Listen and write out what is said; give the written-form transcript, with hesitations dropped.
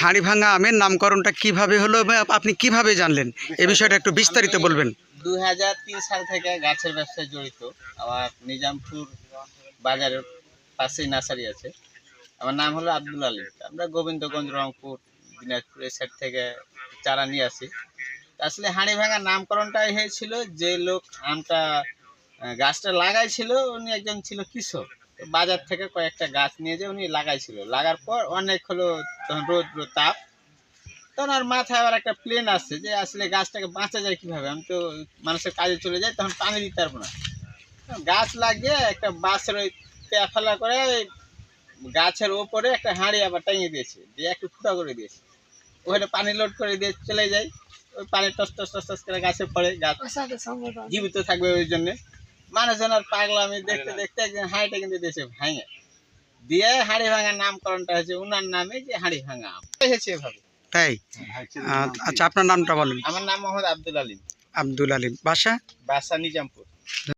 হাড়ি ভাঙা আমের নামকরণটা কিভাবে হলো এবং আপনি কিভাবে জানলেন এই বিষয়টা একটু বিস্তারিত বলবেন। 2003 সাল থেকে গাছের ব্যবসায় জড়িত। আমার নিজামপুর বাজারের পাশেই নার্সারি আছে। আমার নাম হলো আব্দুল আলী। আমরা গোবিন্দগঞ্জ, রংপুর, দিনাজপুর এই সাইড থেকে চারা নিয়ে আসি। আসলে হাড়ি ভাঙা নামকরণটাই হয়েছিল, যে লোক আমটা গাছটা লাগাইছিল উনি একজন ছিল কৃষক। তো বাজার থেকে কয়েকটা গাছ নিয়ে যে উনি লাগাইছিল, লাগার পর অনেক হলো তখন রৌদ্র তাপ, তখন আর মাথায় আবার একটা প্লেন আসছে যে আসলে গাছটাকে বাঁচা যায় কিভাবে। আমি তো মানুষের কাজে চলে যাই, তখন পানি দিতে পারবো না। গাছ লাগিয়ে একটা বাঁশের ওই ফেলা করে গাছের ওপরে একটা হাঁড়ি আবার টাঙিয়ে দিয়েছে, দিয়ে একটু ফুটা করে দিয়েছে। ওখানে পানি লোড করে দিয়ে চলে যায়, ওই পানি টস টস টস টস করে গাছে পড়ে, গাছ জীবিত থাকবে। ওই জন্য মানুষজন আর পাগলা, আমি দেখতে দেখতে একদিন হাঁড়িটা কিন্তু দিয়েছে ভাঙে, দিয়ে হাঁড়ি ভাঙার নামকরণটা হয়েছে উনার নামে, যে হাঁড়ি ভাঙা আম এসেছে এভাবে। তাই? আচ্ছা, আপনার নামটা বলেন। আমার নাম মোহাম্মদ আব্দুল আলিম। আব্দুল আলিম, বাসা? বাসা নিজামপুর।